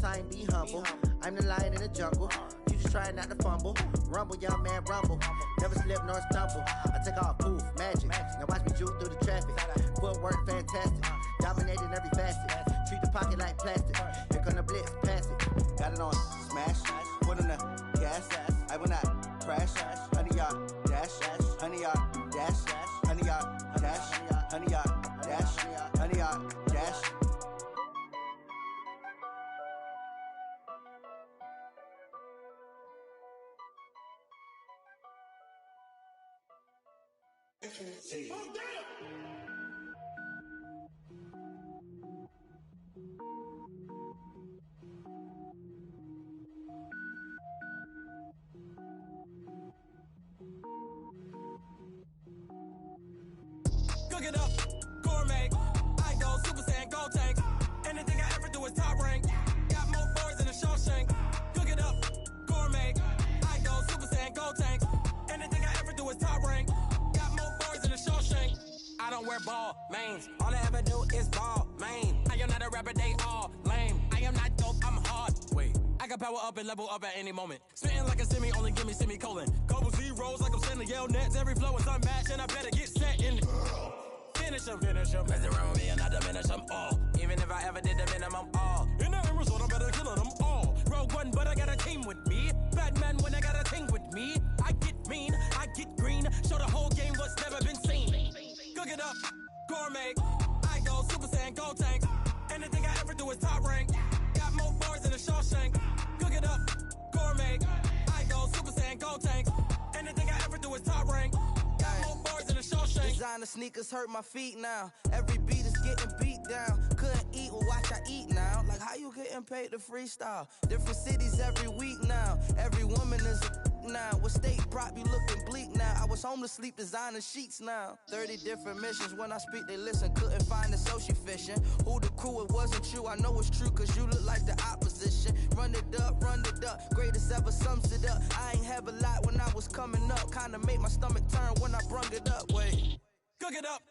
sign, be humble. I'm the lion in the jungle. You just try not to fumble. Rumble, young man, rumble. Never slip nor stumble. I take off, poof, magic. Now watch me juke through the traffic. Footwork, fantastic. Dominating every facet. Treat the pocket like plastic. Here come the blitz, pass it. Got it on, smash. Put on the gas. I will not crash. 100 yard dash. 100 yard dash. 100 yard dash. 100 yard dash. 100 yard dash. Cook it up, gourmet. I go Super Saiyan, gold tank. Anything I ever do is top rank. Got more boards than a Shawshank. Cook it up, gourmet. I go Super Saiyan, gold tank. Anything I ever do is top rank. Got more boards than a Shawshank. I don't wear ball mains. All I ever do is ball main. I am not a rapper, they all lame. I am not dope, I'm hard. Wait, I can power up and level up at any moment. Spitting like a semi, only give me semicolon. Couple zeros like I'm sending yell nets. Every flow is unmatched and I better get set in. Finish him. Mess around with me and I diminish them all. Even if I ever did the minimum all. In the end result, I'm better killing them all. Rogue One, but I got a team with me. Batman when I got a team with me. I get mean, I get green. Show the whole game what's never been seen. Cook it up, gourmet. I go Super Saiyan, gold tank. Anything I ever do is top rank. Got more bars than a Shawshank. Cook it up, gourmet. I go Super Saiyan, gold tank. Anything I ever do is top rank. Got more bars than a Shawshank. Designer sneakers hurt my feet now. Every beat is getting beat down. Couldn't eat, well watch I eat now. Like how you getting paid to freestyle? Different cities every week now. Every woman is a now. What state brought me looking bleak now? I was home to sleep designing sheets now. 30 different missions. When I speak they listen. Couldn't find the social fishing. Who the crew? It wasn't you. I know it's true cause you look like the opposition. Run it up. Greatest ever sums it up. I ain't have a lot when I was coming up. Kinda made my stomach turn when I brung it up. Wait. Cook it up,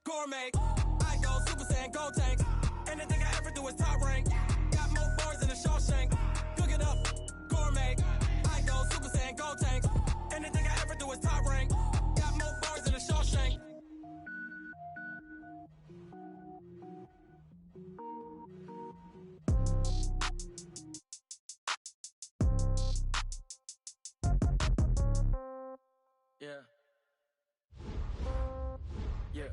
gourmet. I go Super Saiyan, gold tank. Anything I ever do is top rank. Got more bars than a Shawshank. Cook it up, gourmet. I go Super Saiyan, gold tank. Anything I ever do is top rank. Got more bars than a Shawshank. Yeah. Yeah.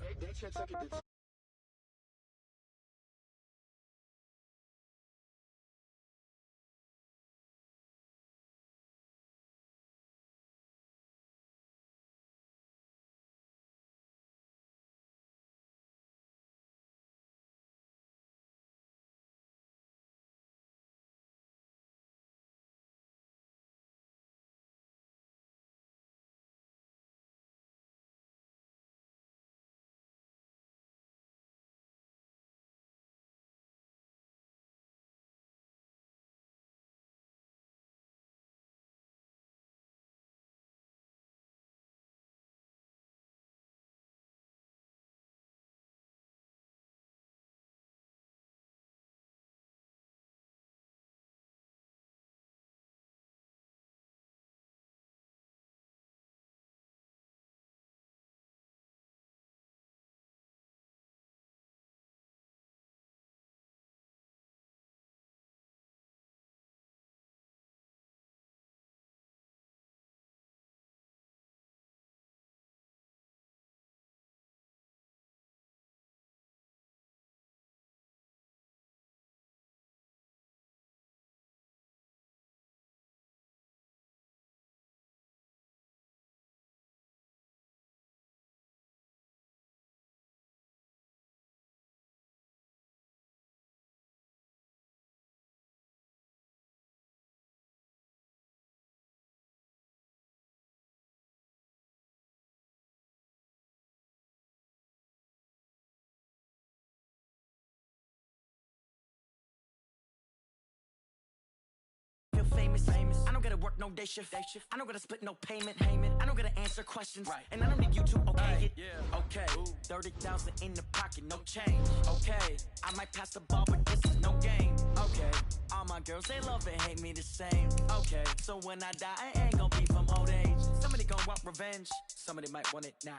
Famous. I don't gotta work no day shift. I don't gotta split no payment. I don't gotta answer questions. Right. And I don't need you to okay it. Yeah. Okay. Ooh. 30,000 in the pocket, no change. Okay. I might pass the ball, but this is no game. Okay. All my girls, they love and hate me the same. Okay, so when I die, I ain't gonna be from old age. Somebody gonna want revenge, somebody might want it now.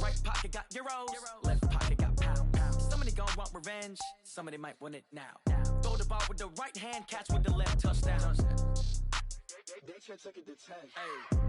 Right pocket got euros, left pocket got pounds. Somebody gonna want revenge, somebody might want it now. Throw the ball with the right hand, catch with the left, touchdown. They can't take it to 10. Hey.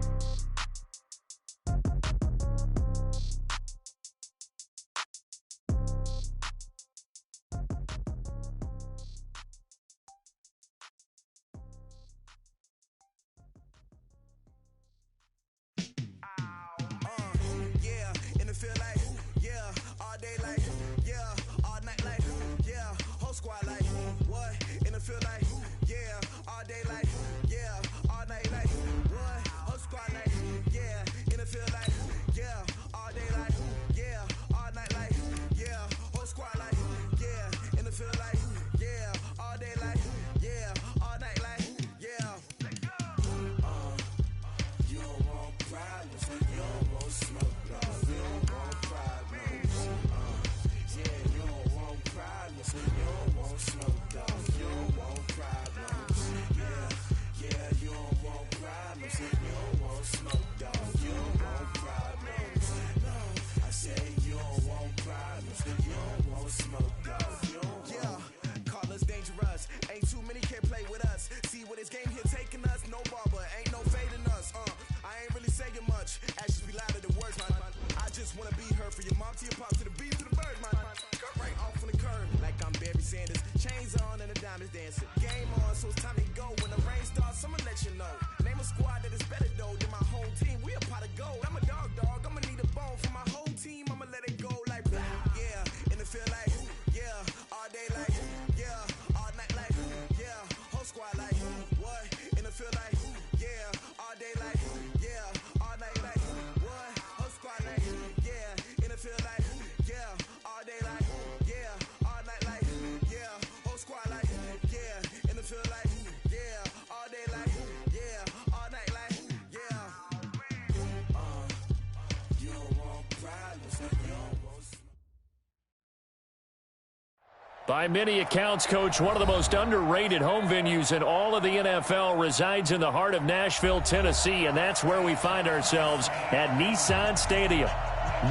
By many accounts, Coach, one of the most underrated home venues in all of the NFL resides in the heart of Nashville, Tennessee, and that's where we find ourselves at Nissan Stadium.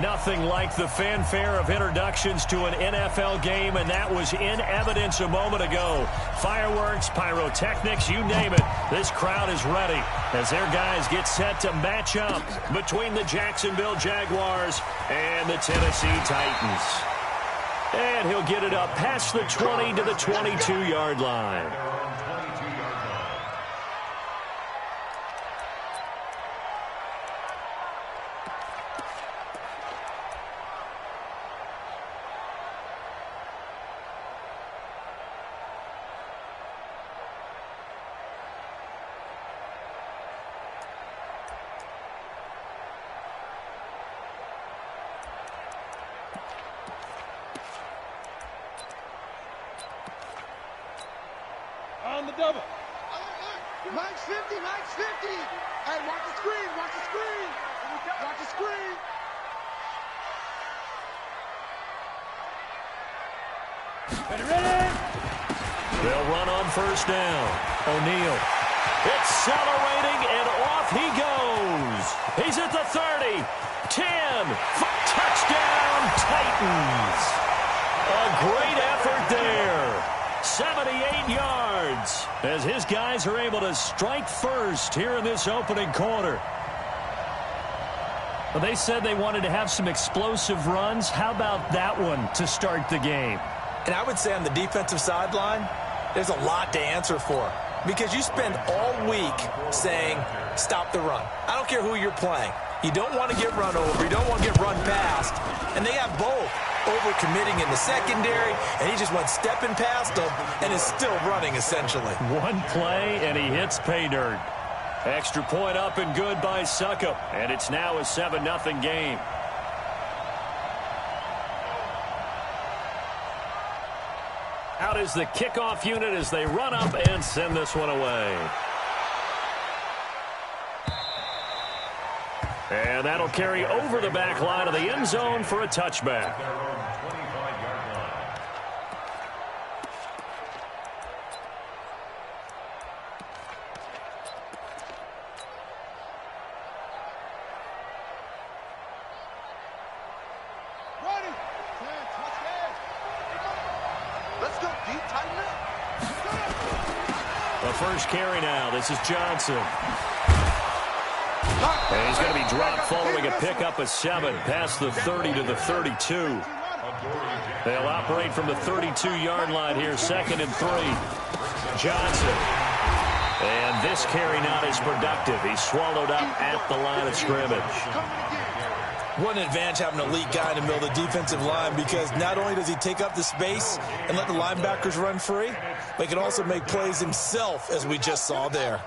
Nothing like the fanfare of introductions to an NFL game, and that was in evidence a moment ago. Fireworks, pyrotechnics, you name it. This crowd is ready as their guys get set to match up between the Jacksonville Jaguars and the Tennessee Titans. And he'll get it up past the 20 to the 22-yard line. On the double. Mike's 50, Mike's 50. Hey, watch the screen, watch the screen. Watch the screen. Ready? They'll run on first down. O'Neal accelerating, and off he goes. He's at the 30, 10, touchdown Titans. A great effort there. 78 yards as his guys are able to strike first here in this opening quarter. Well, they said they wanted to have some explosive runs. How about that one to start the game? And I would say on the defensive sideline, there's a lot to answer for because you spend all week saying, stop the run. I don't care who you're playing. You don't want to get run over. You don't want to get run past. And they have both. Over-committing in the secondary, and he just went stepping past them and is still running, essentially. One play, and he hits pay dirt. Extra point up and good by Succop, and it's now a 7-0 game. Out is the kickoff unit as they run up and send this one away. And that'll carry over the back line of the end zone for a touchback. The first carry now. This is Johnson. And he's going to be dropped following a pickup of 7 past the 30 to the 32. They'll operate from the 32-yard line here, 2nd and 3. Johnson. And this carry not as productive. He's swallowed up at the line of scrimmage. What an advantage having an elite guy in the middle of the defensive line, because not only does he take up the space and let the linebackers run free, but he can also make plays himself, as we just saw there.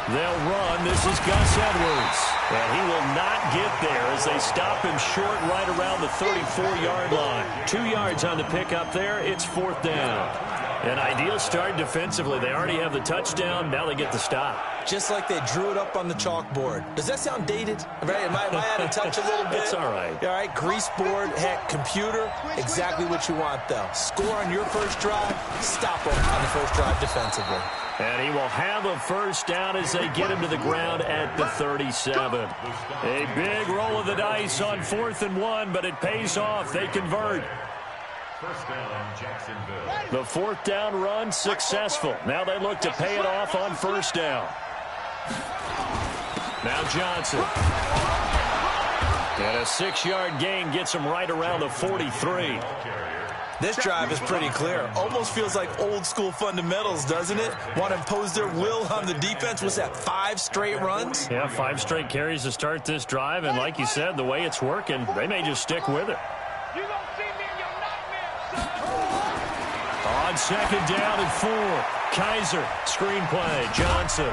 They'll run. This is Gus Edwards. And he will not get there as they stop him short right around the 34-yard line. 2 yards on the pickup there. It's 4th down. An ideal start defensively. They already have the touchdown. Now they get the stop. Just like they drew it up on the chalkboard. Does that sound dated? Right? Am I out of touch a little bit? It's all right. All right, grease board, heck, computer, exactly what you want, though. Score on your first drive, stop them on the first drive defensively. And he will have a first down as they get him to the ground at the 37. A big roll of the dice on 4th and 1, but it pays off. They convert. First down, Jacksonville. The 4th down run successful. Now they look to pay it off on 1st down. Now Johnson. And a 6-yard gain gets him right around the 43. This drive is pretty clear. Almost feels like old school fundamentals, doesn't it? Want to impose their will on the defense. Was that 5 straight runs? Yeah, 5 straight carries to start this drive. And like you said, the way it's working, they may just stick with it. On 2nd down and 4. Kaiser, screen play, Johnson.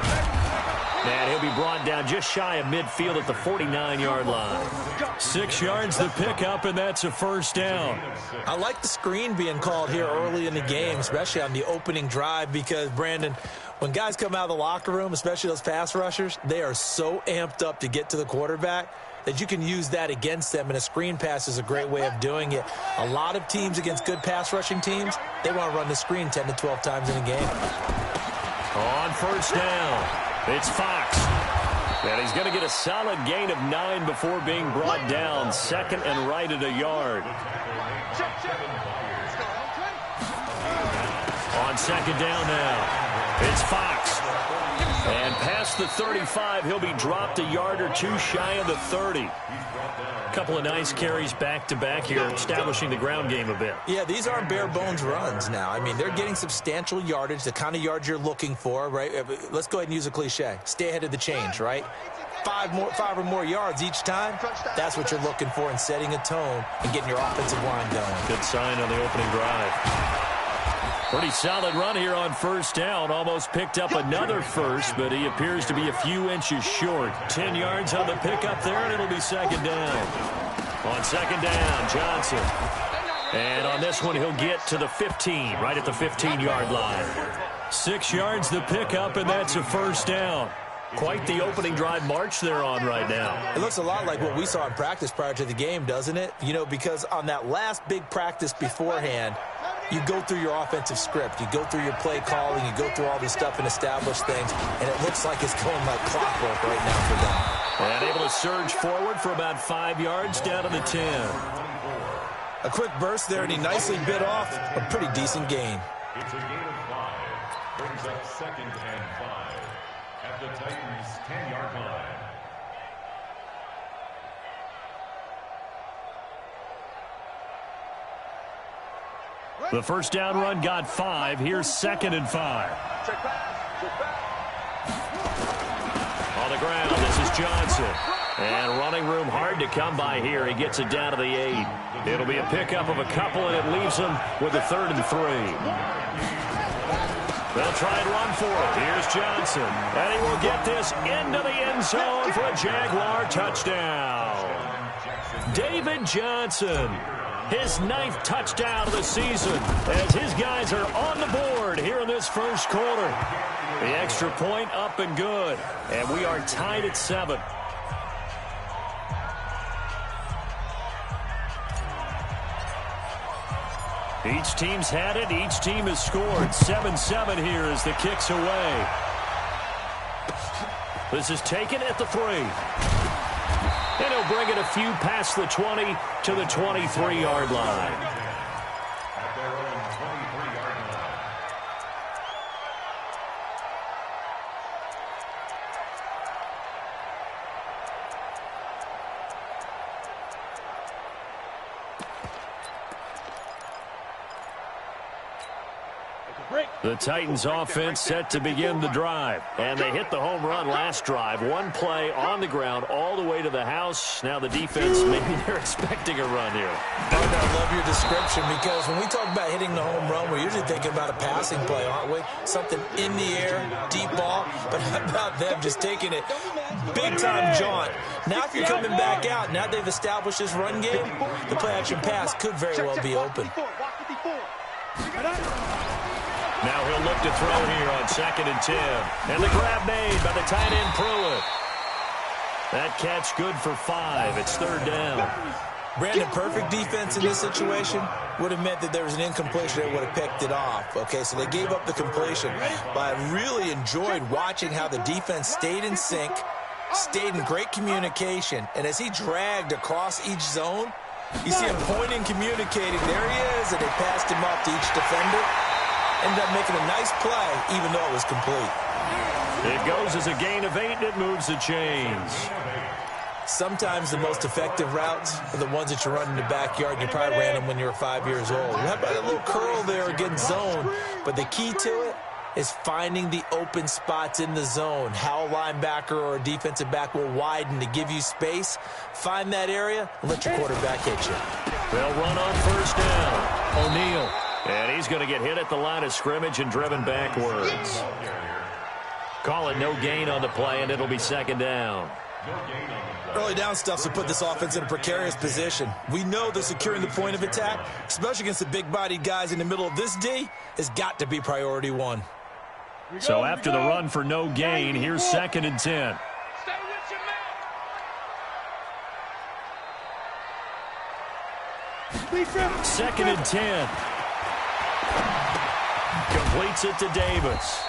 And he'll be brought down just shy of midfield at the 49-yard line. 6 yards the pickup, and that's a first down. I like the screen being called here early in the game, especially on the opening drive, because, Brandon, when guys come out of the locker room, especially those pass rushers, they are so amped up to get to the quarterback that you can use that against them, and a screen pass is a great way of doing it. A lot of teams against good pass rushing teams, they want to run the screen 10 to 12 times in a game. On first down, it's Fox. And he's going to get a solid gain of 9 before being brought down. 2nd and right at a yard. On 2nd down now, it's Fox. And past the 35, he'll be dropped a yard or 2 shy of the 30. Couple of nice carries back-to-back here, establishing the ground game a bit. Yeah, these aren't bare-bones runs now. I mean, they're getting substantial yardage, the kind of yards you're looking for, right? Let's go ahead and use a cliche. Stay ahead of the change, right? 5 or more yards each time, that's what you're looking for in setting a tone and getting your offensive line going. Good sign on the opening drive. Pretty solid run here on first down. Almost picked up another first, but he appears to be a few inches short. 10 yards on the pickup there, and it'll be 2nd down. On 2nd down, Johnson. And on this one, he'll get to the 15, right at the 15-yard line. 6 yards the pickup, and that's a first down. Quite the opening drive march they're on right now. It looks a lot like what we saw in practice prior to the game, doesn't it? You know, because on that last big practice beforehand, you go through your offensive script. You go through your play calling. You go through all this stuff and establish things. And it looks like it's going like clockwork right now for them. And able to surge forward for about 5 yards down to the 10. A quick burst there, and he nicely bit off a pretty decent gain. It's a gain of 5. Brings up 2nd and 5 at the Titans' 10-yard line. The first down run got 5. Here's 2nd and 5. On the ground, this is Johnson. And running room hard to come by here. He gets it down to the 8. It'll be a pickup of a couple, and it leaves him with a 3rd and 3. They'll try and run for it. Here's Johnson. And he will get this into the end zone for a Jaguar touchdown. David Johnson. His 9th touchdown of the season as his guys are on the board here in this first quarter. The extra point up and good, and we are tied at 7. Each team's had it. Each team has scored. 7-7 here as the kick's away. This is taken at the 3. And he'll bring it a few past the 20 to the 23-yard line. The Titans offense set to begin the drive. And they hit the home run last drive. One play on the ground all the way to the house. Now the defense, maybe they're expecting a run here. Partner, I love your description because when we talk about hitting the home run, we're usually thinking about a passing play, aren't we? Something in the air, deep ball. But how about them just taking it big-time jaunt? Now if you're coming back out, now they've established this run game, the play-action pass could very well be open. Now he'll look to throw here on 2nd and 10. And the grab made by the tight end Pruitt. That catch good for 5. It's 3rd down. Brandon, perfect defense in this situation would have meant that there was an incompletion that would have picked it off. Okay, so they gave up the completion. But I really enjoyed watching how the defense stayed in sync, stayed in great communication. And as he dragged across each zone, you see him pointing, communicating. There he is, and they passed him off to each defender. Ended up making a nice play, even though it was complete. It goes as a gain of 8, and it moves the chains. Sometimes the most effective routes are the ones that you run in the backyard. You probably ran them when you were 5 years old. How about a little curl there against zone? But the key to it is finding the open spots in the zone. How a linebacker or a defensive back will widen to give you space. Find that area and let your quarterback hit you. They'll run on 1st down. O'Neal. And he's going to get hit at the line of scrimmage and driven backwards. Call it no gain on the play, and it'll be 2nd down. Early down stuff to put this offense in a precarious position. We know that securing the point of attack, especially against the big-bodied guys in the middle of this D, has got to be priority 1. So after the run for no gain, here's 2nd and 10. 2nd and 10. Completes it to Davis.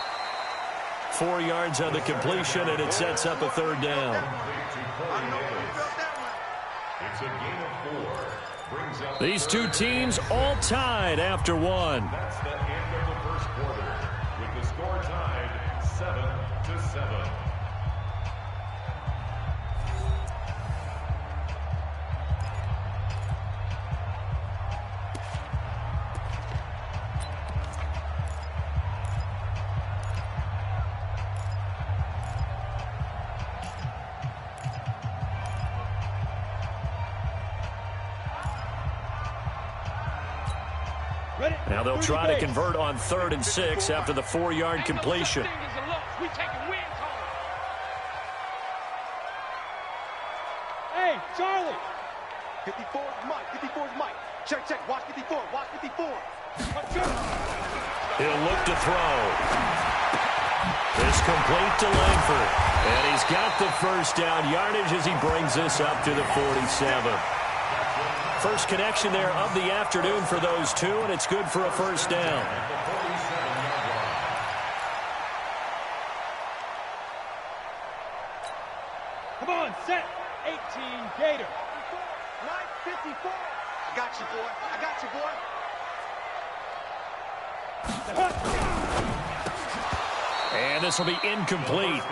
4 yards on the completion, and it sets up a 3rd down. These two teams all tied after 1. That's the end of the first quarter, with the score tied 7-7. Now they'll try to convert on 3rd and 6 after the 4-yard completion. Hey, Charlie! 54 is Mike. 54 is Mike. Check. Watch 54. Watch 54. He'll look to throw. It's complete to Langford. And he's got the 1st down yardage as he brings this up to the 47. First connection there of the afternoon for those two, and it's good for a 1st down. Come on, set. 18, Gator. Mike, 54. I got you, boy. And this will be incomplete.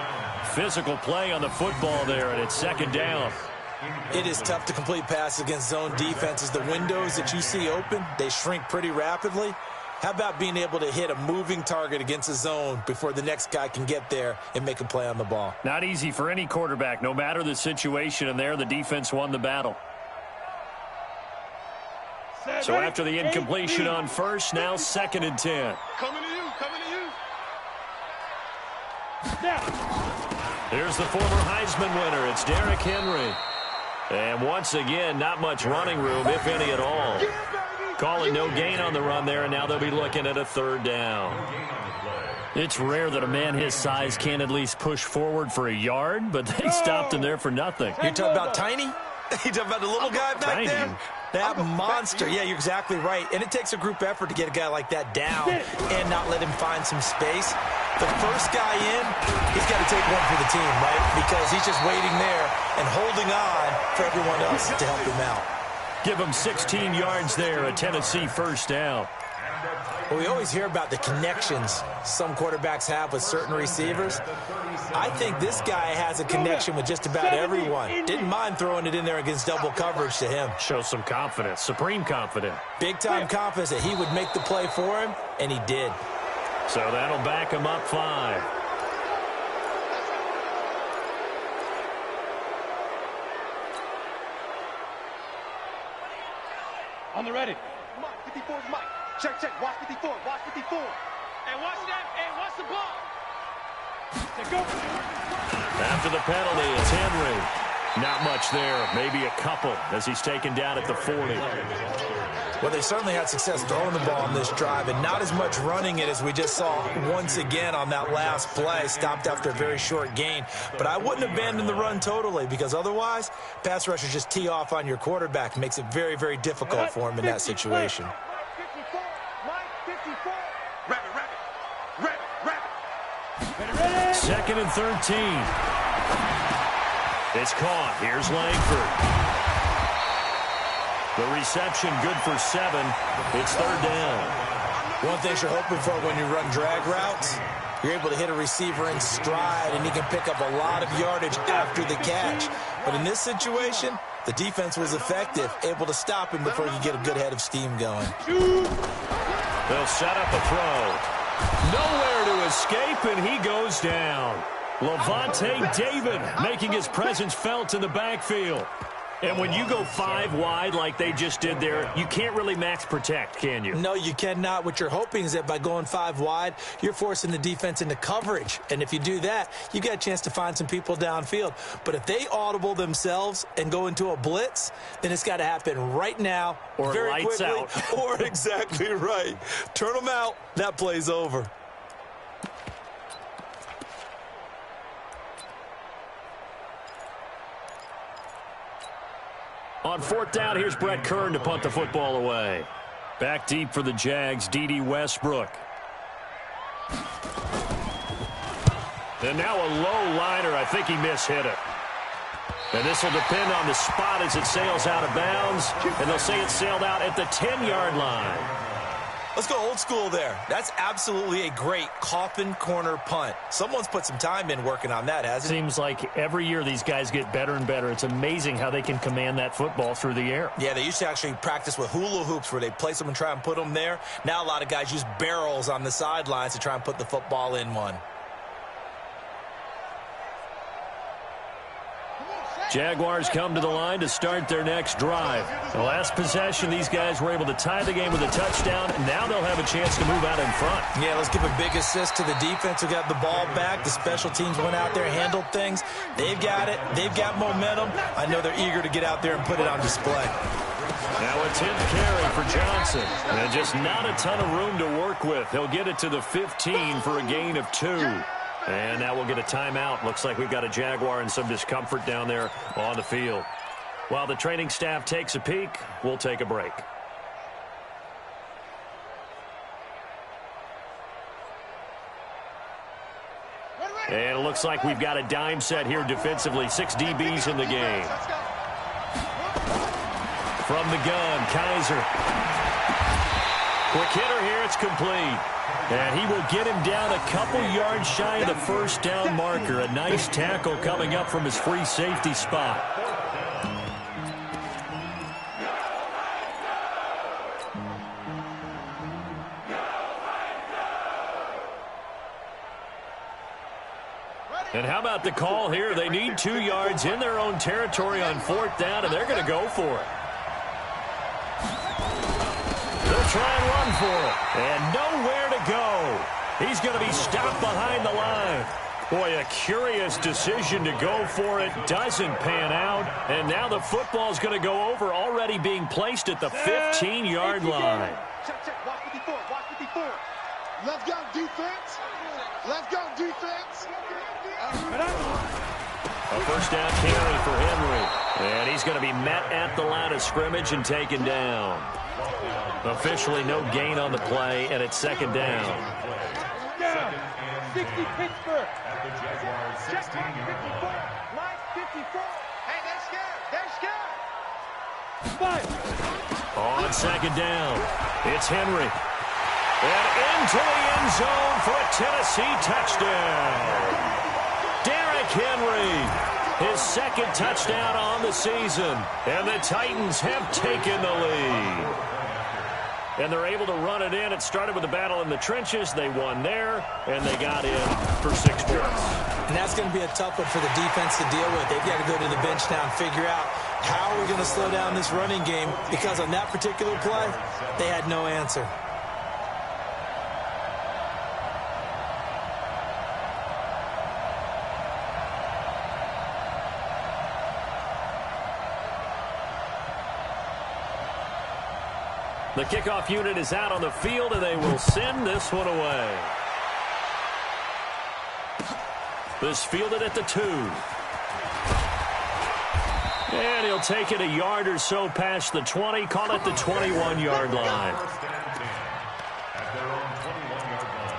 Physical play on the football there, and it's 2nd down. It is tough to complete passes against zone defenses. The windows that you see open, they shrink pretty rapidly. How about being able to hit a moving target against a zone before the next guy can get there and make a play on the ball? Not easy for any quarterback, no matter the situation, and there the defense won the battle. So after the incompletion on 1st, now 2nd and 10. Coming to you. Here's the former Heisman winner. It's Derrick Henry. And once again, not much running room, if any at all. Calling no gain on the run there, and now they'll be looking at a 3rd down. It's rare that a man his size can't at least push forward for a yard, but they stopped him there for nothing. You're talking about Tiny? You're talking about the little guy back there? That monster. Yeah, you're exactly right. And it takes a group effort to get a guy like that down and not let him find some space. The first guy in, he's got to take one for the team, right? Because he's just waiting there and holding on for everyone else to help him out. Give him 16 yards there, a Tennessee 1st down. Well, we always hear about the connections some quarterbacks have with certain receivers. I think this guy has a connection with just about everyone. Didn't mind throwing it in there against double coverage to him. Shows some confidence, supreme confidence. Big-time confidence that he would make the play for him, and he did. So that'll back him up 5. On the ready. Mike, 54 is Mike. Check, check. Watch 54. Watch 54. And watch that. And watch the ball. Take over. After the penalty, it's Henry. Not much there. Maybe a couple as he's taken down at the 40. Well, they certainly had success throwing the ball on this drive, and not as much running it as we just saw once again on that last play. Stopped after a very short gain. But I wouldn't abandon the run totally, because otherwise, pass rushers just tee off on your quarterback. It makes it very, very difficult for him in that situation. Mike 54. Mike 54. Rabbit. Second and 13. It's caught. Here's Langford. The reception good for 7. It's third down. One thing you're hoping for when you run drag routes, you're able to hit a receiver in stride, and he can pick up a lot of yardage after the catch. But in this situation, the defense was effective, able to stop him before he could get a good head of steam going. They'll set up a throw. Nowhere to escape, and he goes down. Levante David making his presence felt in the backfield. And when you go 5 wide like they just did there, you can't really max protect, can you? No, you cannot. What you're hoping is that by going 5 wide, you're forcing the defense into coverage. And if you do that, you got a chance to find some people downfield. But if they audible themselves and go into a blitz, then it's got to happen right now, or very lights quickly, out. Or exactly right. Turn them out. That play's over. On fourth down, here's Brett Kern to punt the football away. Back deep for the Jags, D.D. Westbrook. And now a low liner. I think he mishit it. And this will depend on the spot as it sails out of bounds. And they'll say it sailed out at the 10-yard line. Let's go old school there. That's absolutely a great coffin corner punt. Someone's put some time in working on that, hasn't it? Seems like every year these guys get better and better. It's amazing how they can command that football through the air. Yeah, they used to actually practice with hula hoops where they place them and try and put them there. Now a lot of guys use barrels on the sidelines to try and put the football in one. Jaguars come to the line to start their next drive. The last possession, these guys were able to tie the game with a touchdown, and now they'll have a chance to move out in front. Yeah, let's give a big assist to the defense who got the ball back. The special teams went out there, handled things. They've got it. They've got momentum. I know they're eager to get out there and put it on display. Now a 10th carry for Johnson. And just not a ton of room to work with. He'll get it to the 15 for a gain of 2. And now we'll get a timeout. Looks like we've got a Jaguar and some discomfort down there on the field. While the training staff takes a peek, we'll take a break. And it looks like we've got a dime set here defensively. 6 DBs in the game. From the gun, Kaiser. Quick hitter here, it's complete. And he will get him down a couple yards shy of the first down marker. A nice tackle coming up from his free safety spot. And how about the call here? They need 2 yards in their own territory on fourth down, and they're going to go for it. They'll try and run for it. And nowhere to go. He's going to be stopped behind the line. Boy, a curious decision to go for it. Doesn't pan out. And now the football's going to go over, already being placed at the 15-yard line. Check, check. Watch 54. Watch 54. Let's go, defense. Let's go, defense. A first down carry for Henry. And he's going to be met at the line of scrimmage and taken down. Officially no gain on the play, and it's second down. 60 Pittsburgh. At the Jaguars 16-yard line. Mike 54. Hey, they're scared. They're scared. 5. On second down, it's Henry. And into the end zone for a Tennessee touchdown. Derrick Henry, his second touchdown on the season. And the Titans have taken the lead. and they're able to run it in. It started with a battle in the trenches. They won there, and they got in for 6 points. And that's going to be a tough one for the defense to deal with. They've got to go to the bench now and figure out how are we going to slow down this running game, because on that particular play, they had no answer. The kickoff unit is out on the field, and they will send this one away. This fielded at the 2. And he'll take it a yard or so past the 20, call it the 21-yard line. At their own 21-yard line.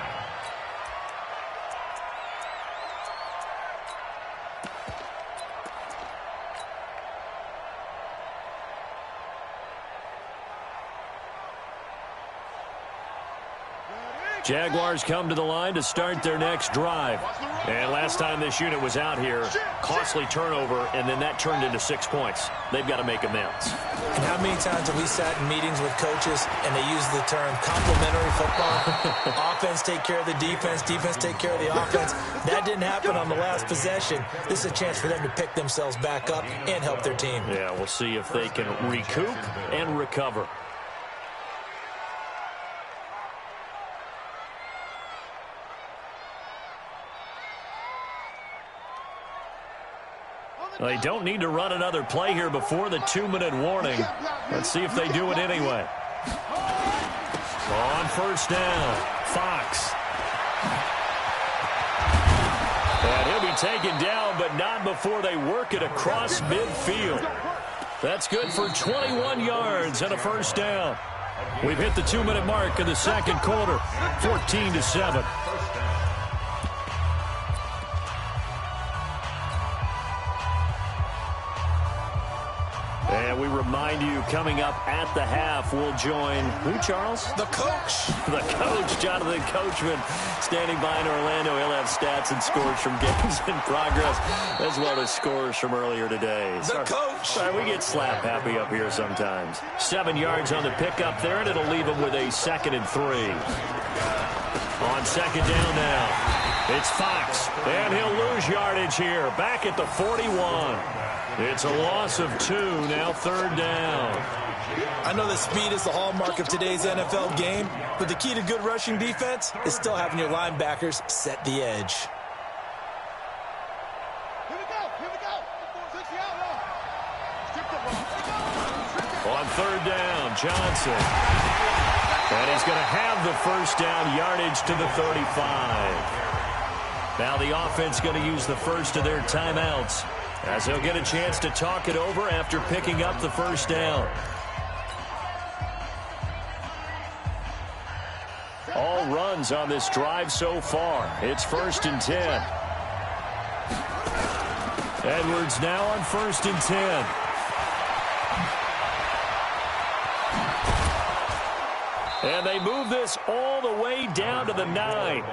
Jaguars come to the line to start their next drive. And last time this unit was out here, costly turnover, and then that turned into 6 points. They've got to make amends. And how many times have we sat in meetings with coaches and they use the term complementary football? Offense take care of the defense, defense take care of the offense. That didn't happen on the last possession. This is a chance for them to pick themselves back up and help their team. Yeah, we'll see if they can recoup and recover. They don't need to run another play here before the 2-minute warning. Let's see if they do it anyway. On first down, Fox. And he'll be taken down, but not before they work it across midfield. That's good for 21 yards and a first down. We've hit the 2-minute mark of the second quarter, 14-7. And we remind you, coming up at the half, we'll join who, Charles? The coach. The coach, Jonathan Coachman, standing by in Orlando. He'll have stats and scores from games in progress, as well as scores from earlier today. The coach. Sorry, we get slap happy up here sometimes. 7 yards on the pickup there, and it'll leave them with a 2nd and 3. On second down now, it's Fox, and he'll lose yardage here, back at the 41. It's a loss of 2, now 3rd down. I know that speed is the hallmark of today's NFL game, but the key to good rushing defense is still having your linebackers set the edge. Here we go. On 3rd down, Johnson. And he's going to have the first down, yardage to the 35. Now the offense going to use the first of their timeouts, as they'll get a chance to talk it over after picking up the first down. All runs on this drive so far. It's 1st and 10. Edwards now on 1st and 10. And they move this all the way down to the 9.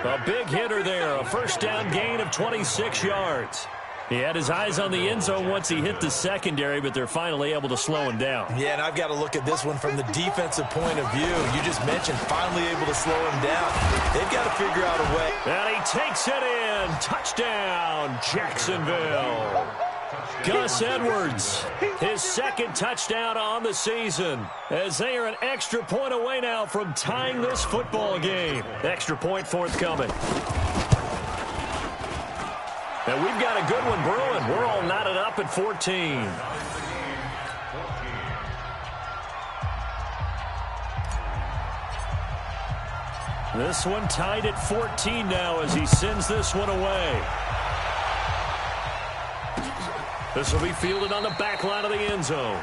A big hitter there, a first down gain of 26 yards. He had his eyes on the end zone once he hit the secondary, but they're finally able to slow him down. Yeah, and I've got to look at this one from the defensive point of view. You just mentioned finally able to slow him down. They've got to figure out a way. And he takes it in. Touchdown, Jacksonville. Gus Edwards, his 2nd touchdown on the season, as they are an extra point away now from tying this football game. Extra point forthcoming. And we've got a good one brewing. We're all knotted up at 14. This one tied at 14 now as he sends this one away. This will be fielded on the back line of the end zone.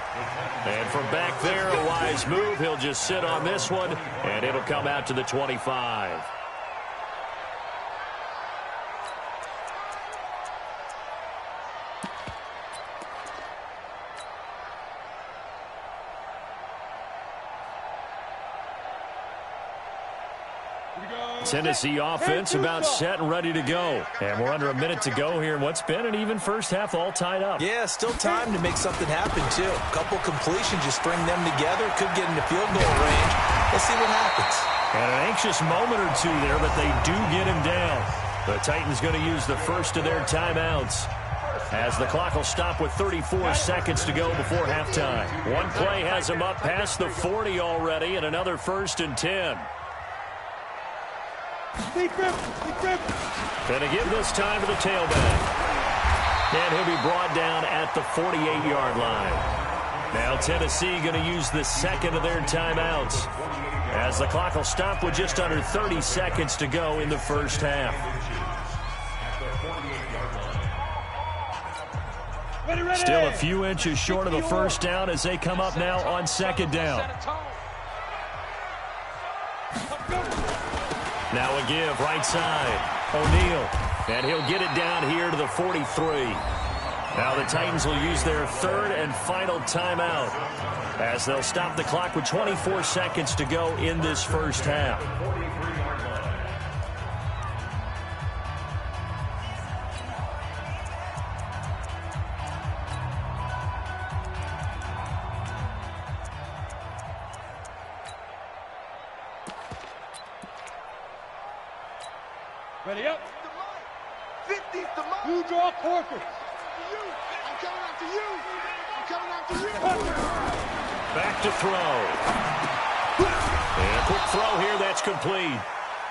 And from back there, a wise move. He'll just sit on this one, and it'll come out to the 25. Tennessee offense about set and ready to go. And we're under a minute to go here in what's been an even first half, all tied up. Yeah, still time to make something happen, too. A couple completions, just string them together. Could get into field goal range. Let's see what happens. And an anxious moment or two there, but they do get him down. The Titans going to use the first of their timeouts, as the clock will stop with 34 seconds to go before halftime. One play has him up past the 40 already, and another 1st and 10. Going to give this time to the tailback. And he'll be brought down at the 48-yard line. Now Tennessee going to use the second of their timeouts, as the clock will stop with just under 30 seconds to go in the first half. Still a few inches short of the first down as they come up now on second down. Now a give right side. O'Neal. And he'll get it down here to the 43. Now the Titans will use their third and final timeout, as they'll stop the clock with 24 seconds to go in this first half. Ready up. 50's the mark. You draw corpus. I'm coming after you. I'm coming after you. Back to throw. And a quick throw here, that's complete.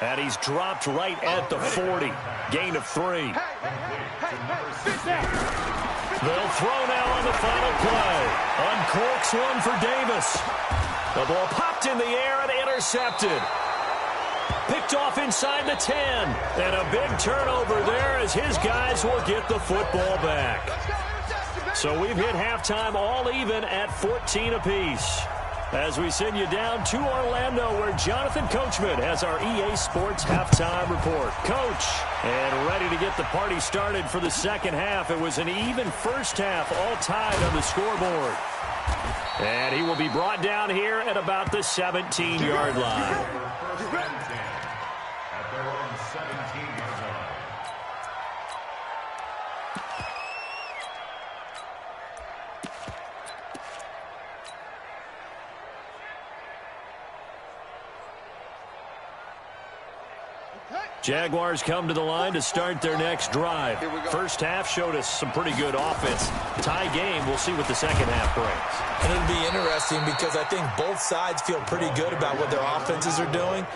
And he's dropped right at the 40. Gain of 3. They'll throw now on the final play. Uncorks one for Davis. The ball popped in the air and intercepted. Picked off inside the 10. And a big turnover there as his guys will get the football back. So we've hit halftime all even at 14 apiece, as we send you down to Orlando, where Jonathan Coachman has our EA Sports halftime report. Coach, and ready to get the party started for the second half. It was an even first half, all tied on the scoreboard. And he will be brought down here at about the 17-yard line. At their own 17-yard line. Jaguars come to the line to start their next drive. First half showed us some pretty good offense. Tie game, we'll see what the second half brings. And it'll be interesting because I think both sides feel pretty good about what their offenses are doing.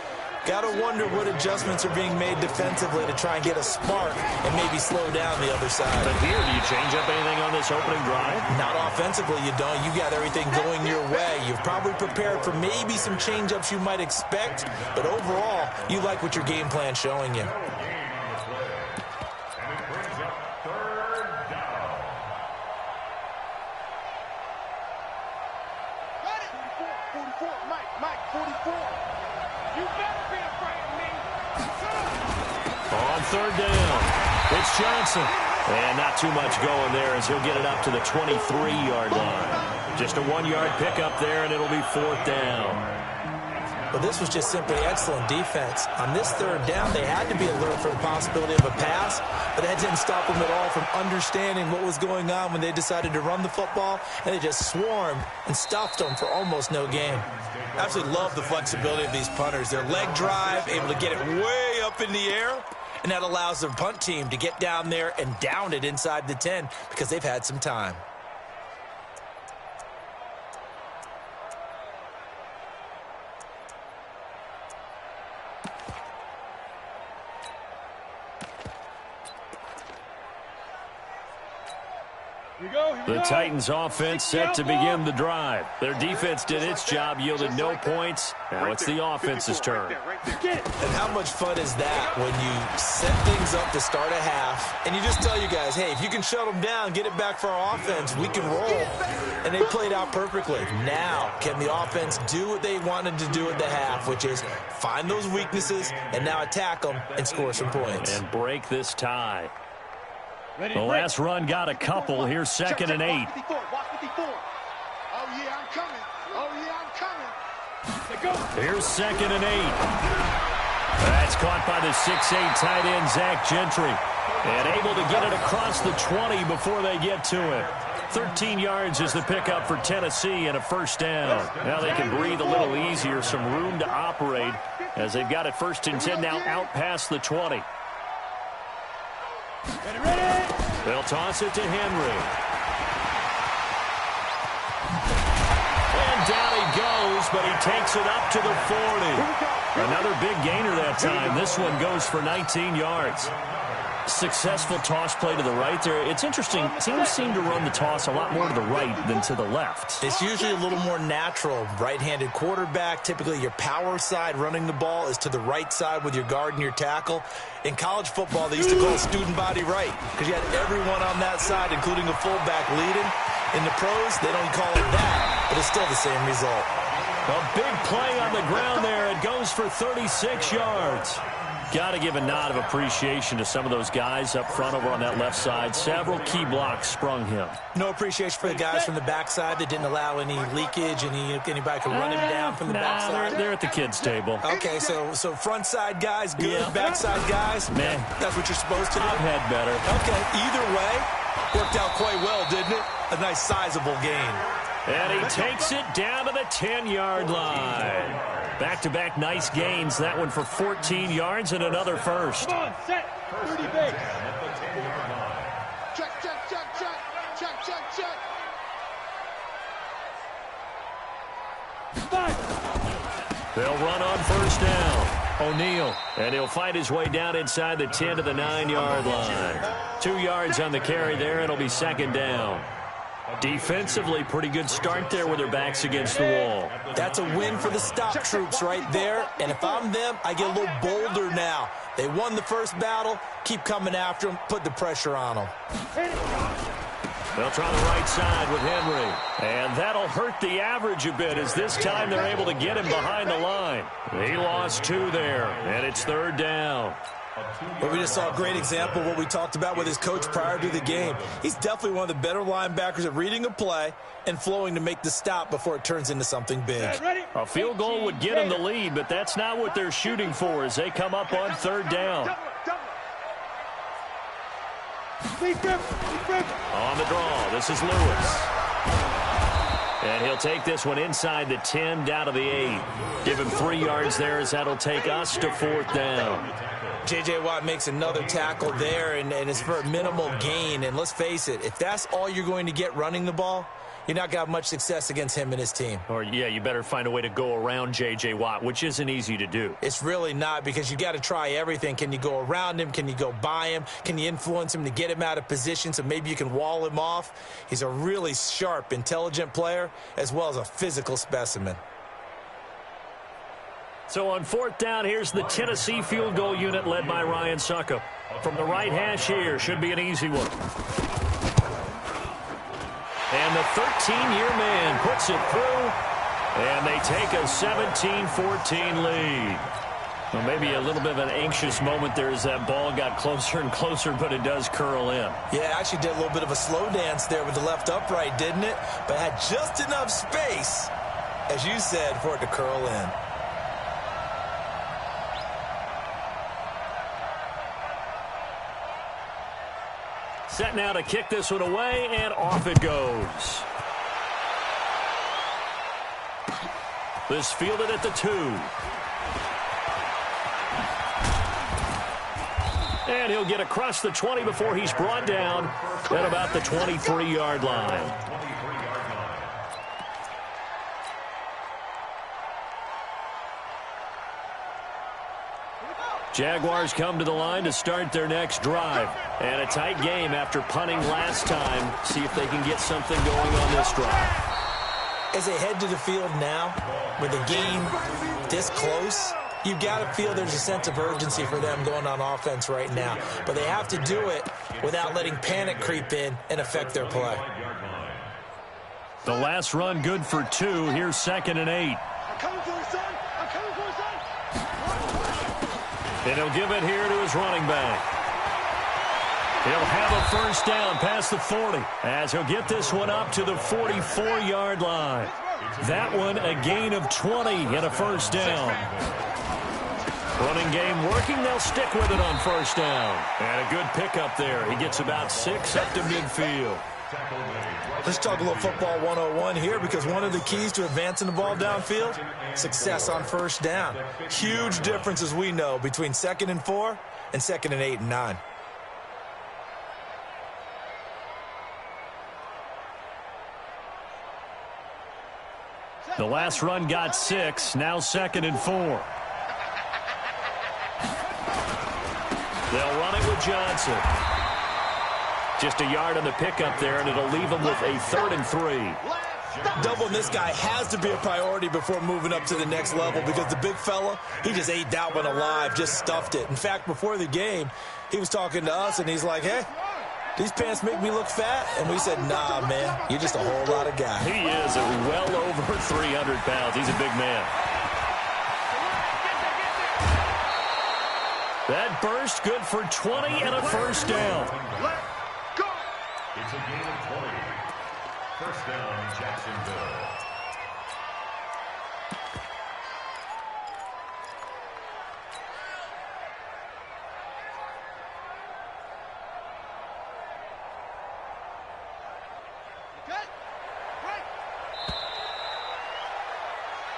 Got to wonder what adjustments are being made defensively to try and get a spark and maybe slow down the other side. But here, do you change up anything on this opening drive? Not offensively, you don't. You got everything going your way. You've probably prepared for maybe some change-ups you might expect, but overall, you like what your game plan's showing you. On third down, it's Johnson. And not too much going there as he'll get it up to the 23-yard line. Just a 1-yard pickup there, and it'll be fourth down. But this was just simply excellent defense. On this third down, they had to be alert for the possibility of a pass, but that didn't stop them at all from understanding what was going on when they decided to run the football, and they just swarmed and stuffed them for almost no gain. Absolutely love the flexibility of these punters. Their leg drive, able to get it way up in the air, and that allows their punt team to get down there and down it inside the 10 because they've had some time. The Titans offense set to begin the drive. Their defense did its job, yielded no points. Now it's the offense's turn. And how much fun is that when you set things up to start a half and you just tell you guys, hey, if you can shut them down, get it back for our offense, we can roll. And they played out perfectly. Now, can the offense do what they wanted to do at the half, which is find those weaknesses and now attack them and score some points. And break this tie. The last run got a couple. Here's second and 8. Oh, yeah, I'm coming. Oh, yeah, I'm coming. Here's second and 8. That's caught by the 6'8" tight end, Zach Gentry. And able to get it across the 20 before they get to it. 13 yards is the pickup for Tennessee and a first down. Now they can breathe a little easier, some room to operate as they've got it 1st and 10 now out past the 20. They'll toss it to Henry. And down he goes, but he takes it up to the 40. Another big gainer that time. This one goes for 19 yards. Successful toss play to the right there. It's interesting. Teams seem to run the toss a lot more to the right than to the left. It's usually a little more natural. Right-handed quarterback, typically your power side running the ball is to the right side with your guard and your tackle. In college football, they used to call it student body right because you had everyone on that side, including a fullback leading. In the pros, they don't call it that, but it's still the same result. A big play on the ground there. It goes for 36 yards. Got to give a nod of appreciation to some of those guys up front over on that left side. Several key blocks sprung him. No appreciation for the guys from the backside that didn't allow any leakage, anybody could run him down from the backside. They're at the kids' table. Okay, so front side guys, good. Yeah. Backside guys, man, that's what you're supposed to do. I've had better. Okay, either way, worked out quite well, didn't it? A nice sizable gain. And he takes it down to the 10-yard line. Back-to-back nice gains. That one for 14 yards and another first. Come on, set. 30 base. Check, check, check, check. Check, check, check. They'll run on first down. O'Neal. And he'll fight his way down inside the 10 to the 9-yard line. 2 yards on the carry there. It'll be 2nd down. Defensively, pretty good start there with their backs against the wall. That's a win for the stop troops right there. And if I'm them, I get a little bolder now. They won the first battle. Keep coming after them. Put the pressure on them. They'll try the right side with Henry. And that'll hurt the average a bit as this time they're able to get him behind the line. He lost 2 there, and it's 3rd down. But we just saw a great example of what we talked about with his coach prior to the game. He's definitely one of the better linebackers at reading a play and flowing to make the stop before it turns into something big. A field goal would get him the lead, but that's not what they're shooting for as they come up on 3rd down. On the draw, this is Lewis. And he'll take this one inside the 10 down to the 8. Give him 3 yards there as that'll take us to 4th down. J.J. Watt makes another tackle there, and it's for a minimal gain. And let's face it, if that's all you're going to get running the ball, you're not going to have much success against him and his team. Or, yeah, you better find a way to go around J.J. Watt, which isn't easy to do. It's really not because you got to try everything. Can you go around him? Can you go by him? Can you influence him to get him out of position so maybe you can wall him off? He's a really sharp, intelligent player as well as a physical specimen. So on 4th down, here's the Tennessee field goal unit led by Ryan Suckup. From the right hash here, should be an easy one. And the 13-year man puts it through, and they take a 17-14 lead. Well, maybe a little bit of an anxious moment there as that ball got closer and closer, but it does curl in. Yeah, actually did a little bit of a slow dance there with the left upright, didn't it? But had just enough space, as you said, for it to curl in. Set now to kick this one away, and off it goes. This fielded at the 2. And he'll get across the 20 before he's brought down at about the 23-yard line. Jaguars come to the line to start their next drive. And a tight game after punting last time. See if they can get something going on this drive. As they head to the field now, with the game this close, you've got to feel there's a sense of urgency for them going on offense right now. But they have to do it without letting panic creep in and affect their play. The last run good for 2. Here's 2nd and 8. I'm coming for you, son. I'm coming for you, son. And he'll give it here to his running back. He'll have a first down past the 40 as he'll get this one up to the 44-yard line. That one a gain of 20 and a first down. Running game working. They'll stick with it on first down. And a good pickup there. He gets about 6 up to midfield. Let's talk a little football 101 here, because one of the keys to advancing the ball downfield, success on first down. Huge difference, as we know, between 2nd and 4 and 2nd and 8 and 9. The last run got 6, now 2nd and 4. They'll run it with Johnson. Just a yard on the pickup there, and it'll leave them with a 3rd and 3. Doubling this guy has to be a priority before moving up to the next level, because the big fella, he just ate that one alive, just stuffed it. In fact, before the game, he was talking to us, and he's like, hey, these pants make me look fat? And we said, nah, man, you're just a whole lot of guy. He is well over 300 pounds. He's a big man. That burst good for 20 and a first down. Let's go! It's a gain of 20. First down, Jacksonville.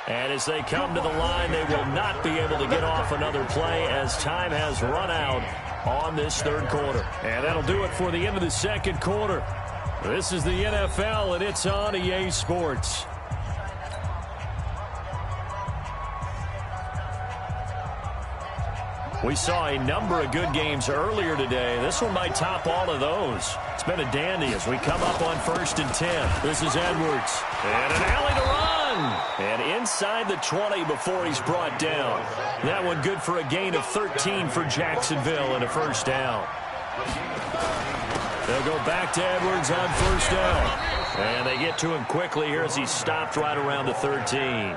And as they come to the line, they will not be able to get off another play as time has run out on this 3rd quarter. And that'll do it for the end of the 2nd quarter. This is the NFL, and it's on EA Sports. We saw a number of good games earlier today. This one might top all of those. It's been a dandy as we come up on 1st and 10. This is Edwards. And an alley to run. And inside the 20 before he's brought down. That one good for a gain of 13 for Jacksonville and a first down. They'll go back to Edwards on 1st down. And they get to him quickly here as he stopped right around the 13.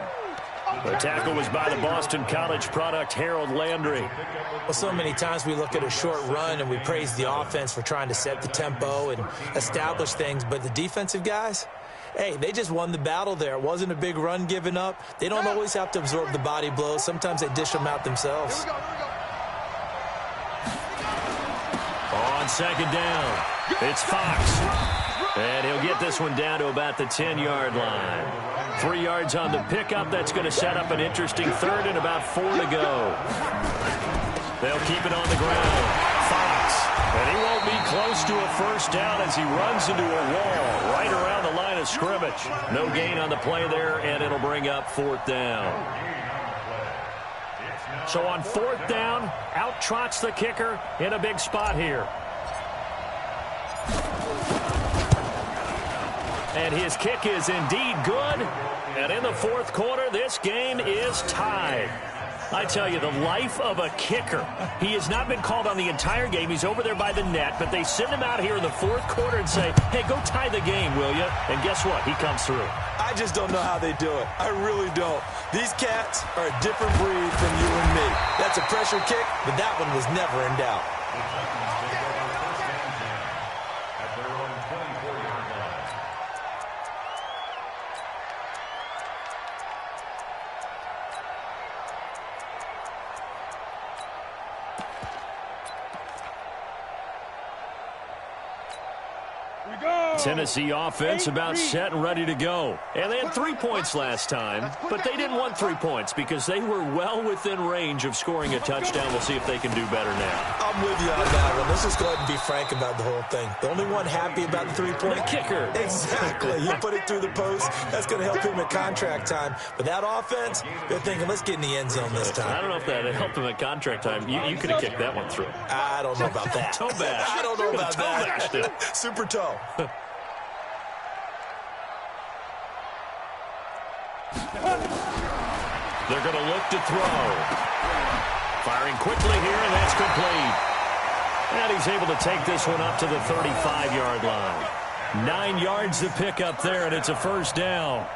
The tackle was by the Boston College product, Harold Landry. Well, so many times we look at a short run and we praise the offense for trying to set the tempo and establish things, but the defensive guys, hey, they just won the battle there. It wasn't a big run given up. They don't always have to absorb the body blows. Sometimes they dish them out themselves. On 2nd down, it's Fox. And he'll get this one down to about the 10-yard line. 3 yards on the pickup. That's going to set up an interesting 3rd and about 4 to go. They'll keep it on the ground. Fox. And he won't be close to a first down as he runs into a wall right around the line of scrimmage. No gain on the play there, and it'll bring up 4th down. So on 4th down, out trots the kicker in a big spot here. And his kick is indeed good. And in the 4th quarter, this game is tied. I tell you, the life of a kicker. He has not been called on the entire game. He's over there by the net, but they send him out here in the 4th quarter and say, hey, go tie the game, will you? And guess what? He comes through. I just don't know how they do it. I really don't. These cats are a different breed from you and me. That's a pressure kick, but that one was never in doubt. Tennessee offense about set and ready to go. And they had 3 points last time, but they didn't want 3 points because they were well within range of scoring a touchdown. We'll see if they can do better now. I'm with you on that one. Let's just go ahead and be frank about the whole thing. The only one happy about the 3-point? The kicker. Exactly. You put it through the post. That's going to help him at contract time. But that offense, they're thinking, let's get in the end zone this time. I don't know if that helped him at contract time. You could have kicked that one through. I don't know about that. Toe bash. I don't know about that. Toe bash. Super toe. They're going to look to throw. Firing quickly here, and that's complete. And he's able to take this one up to the 35-yard line. 9 yards to pick up there, and it's a first down.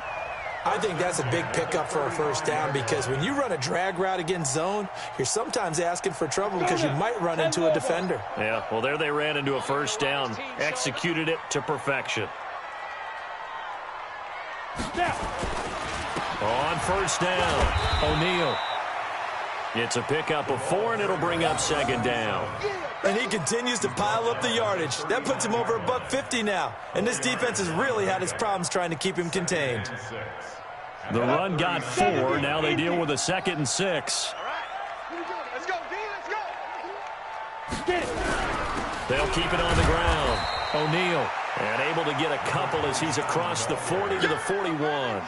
I think that's a big pickup for a first down because when you run a drag route against zone, you're sometimes asking for trouble because you might run into a defender. Yeah, well, there they ran into a first down. Executed it to perfection. On first down, O'Neal. It's a pickup of 4, and it'll bring up second down. And he continues to pile up the yardage. That puts him over $150 now. And this defense has really had its problems trying to keep him contained. The run got 4. Now they deal with a 2nd and 6. Let's go, D. Let's go. They'll keep it on the ground. O'Neal, and able to get a couple as he's across the 40 to the 41.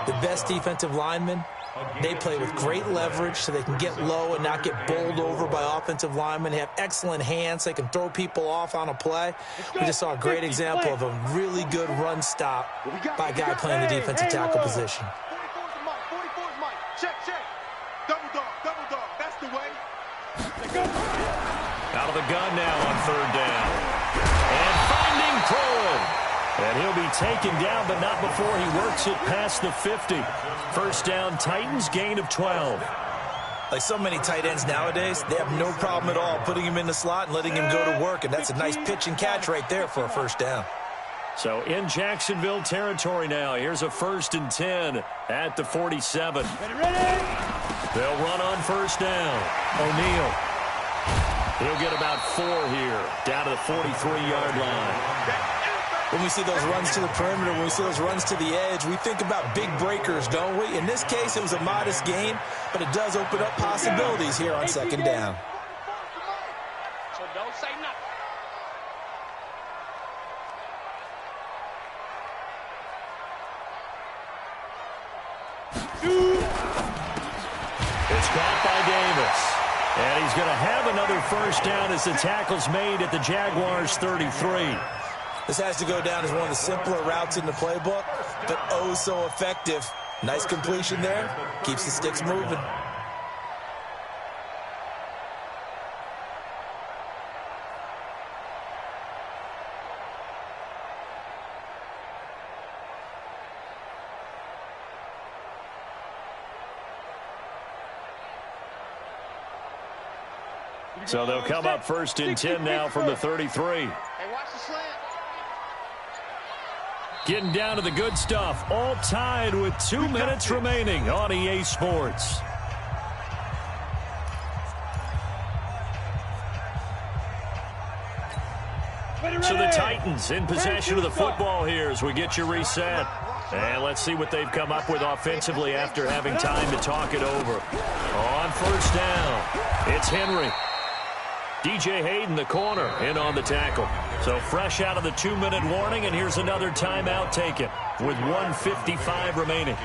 The best defensive linemen, they play with great leverage so they can get low and not get bowled over by offensive linemen. They have excellent hands. They can throw people off on a play. We just saw a great example of a really good run stop by a guy playing the defensive tackle position. 44's Mike. 44's Mike. Check. Double dog. That's the way. Out of the gun now on 3rd down. And finding Crowell. And he'll be taken down, but not before he works it past the 50. First down, Titans, gain of 12. Like so many tight ends nowadays, they have no problem at all putting him in the slot and letting him go to work, and that's a nice pitch and catch right there for a first down. So in Jacksonville territory now, here's a 1st and 10 at the 47. They'll run on first down. O'Neal. He'll get about 4 here, down to the 43-yard line. When we see those runs to the perimeter, when we see those runs to the edge, we think about big breakers, don't we? In this case, it was a modest gain, but it does open up possibilities here on 2nd down. So don't say nothing. It's caught by Davis. And he's going to have another first down as the tackle's made at the Jaguars' 33. This has to go down as one of the simpler routes in the playbook, but oh so effective. Nice completion there. Keeps the sticks moving. So they'll come up 1st and 10 now from the 33. Hey, watch the slant. Getting down to the good stuff. All tied with 2 minutes remaining on EA Sports. So the Titans in possession of the football here as we get you reset. And let's see what they've come up with offensively after having time to talk it over. On first down, it's Henry. DJ Hayden, the corner, in on the tackle. So fresh out of the 2-minute warning, and here's another timeout taken with 1:55 remaining.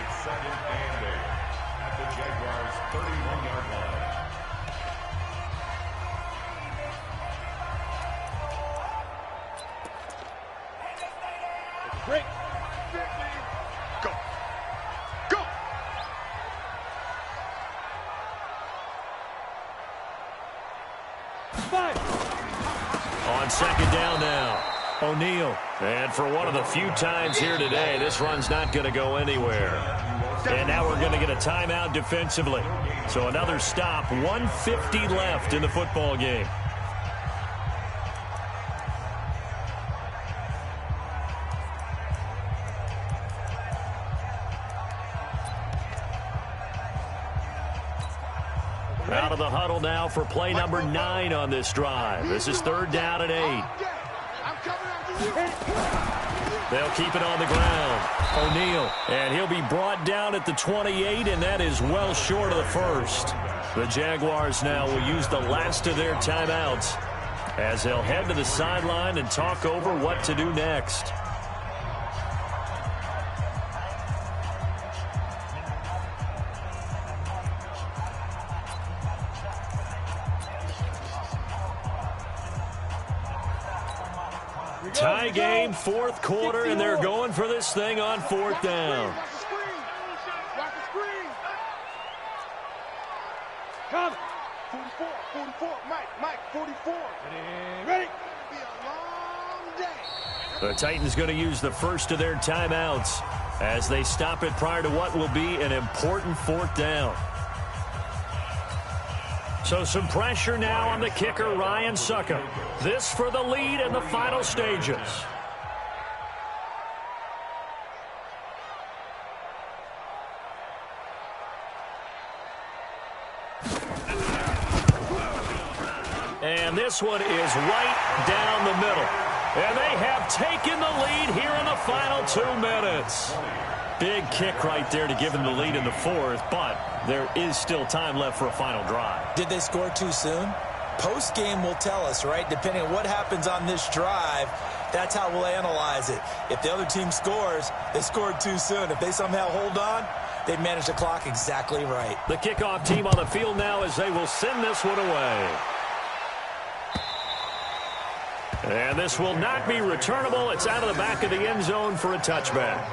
Break. Go. Go. On 2nd down now, O'Neal. And for one of the few times here today, this run's not going to go anywhere. And now we're going to get a timeout defensively. So another stop, 1:50 left in the football game. Out of the huddle now for play number 9 on this drive. This is 3rd down and 8. They'll keep it on the ground. O'Neal, and he'll be brought down at the 28, and that is well short of the first. The Jaguars now will use the last of their timeouts as they'll head to the sideline and talk over what to do next. Tie game, 4th quarter, and they're going for this thing on 4th down. Watch the screen. Watch the screen. Come. 44. Mike, 44. Ready. It'll be a long day. The Titans going to use the first of their timeouts as they stop it prior to what will be an important 4th down. So some pressure now on the kicker, Ryan Suckup. This for the lead in the final stages. this one is right down the middle. And they have taken the lead here in the final 2 minutes. Big kick right there to give them the lead in the fourth, but there is still time left for a final drive. Did they score too soon? Post-game will tell us, right? Depending on what happens on this drive, that's how we'll analyze it. If the other team scores, they scored too soon. If they somehow hold on, they manage the clock exactly right. The kickoff team on the field now as they will send this one away. And this will not be returnable. It's out of the back of the end zone for a touchback.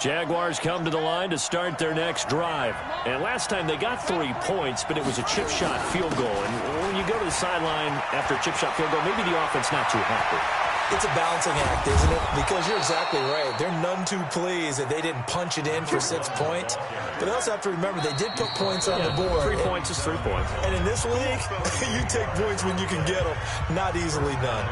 Jaguars come to the line to start their next drive. And last time they got 3 points, but it was a chip shot field goal. And when you go to the sideline after a chip shot field goal, maybe the offense not too happy. It's a balancing act, isn't it? Because you're exactly right. They're none too pleased that they didn't punch it in for 6 points. But they also have to remember they did put points on the board. 3 points is 3 points. And in this league, you take points when you can get them. Not easily done.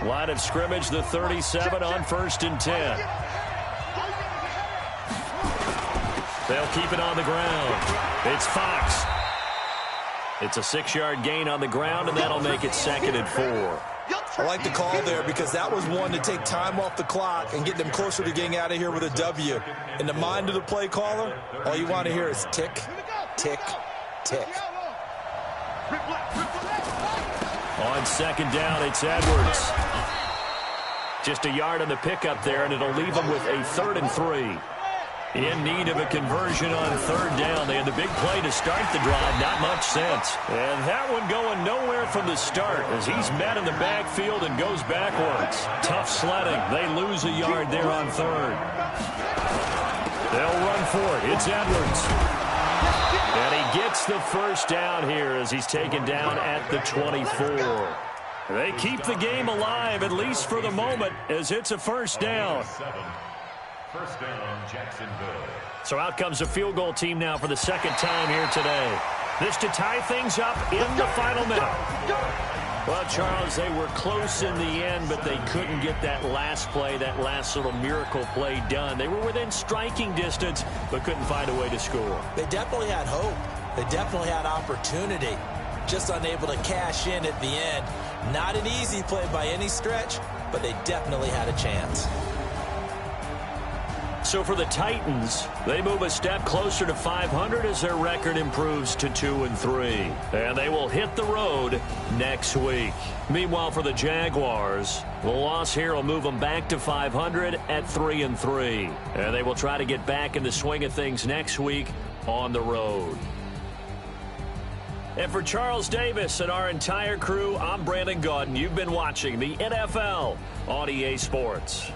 Line of scrimmage, the 37 on 1st and 10. They'll keep it on the ground. It's Fox. It's a 6-yard gain on the ground, and that'll make it 2nd and 4. I like the call there because that was one to take time off the clock and get them closer to getting out of here with a W. In the mind of the play caller, all you want to hear is tick, tick, tick. On 2nd down, it's Edwards. Just a yard on the pickup there, and it'll leave them with a 3rd and 3. In need of a conversion on 3rd down. They had the big play to start the drive. Not much sense. And that one going nowhere from the start as he's met in the backfield and goes backwards. Tough sledding. They lose a yard there on 3rd. They'll run for it. It's Edwards. And he gets the 1st down here as he's taken down at the 24. They keep the game alive, at least for the moment, as it's a 1st down. 1st down, Jacksonville. So out comes the field goal team now for the 2nd time here today. This to tie things up in the final minute. Well, Charles, they were close in the end, but they couldn't get that last play, that last little miracle play done. They were within striking distance, but couldn't find a way to score. They definitely had hope. They definitely had opportunity. Just unable to cash in at the end. Not an easy play by any stretch, but they definitely had a chance. So for the Titans, they move a step closer to 500 as their record improves to 2-3. And they will hit the road next week. Meanwhile, for the Jaguars, the loss here will move them back to 500 at 3-3. And they will try to get back in the swing of things next week on the road. And for Charles Davis and our entire crew, I'm Brandon Gaudin. You've been watching the NFL on EA Sports.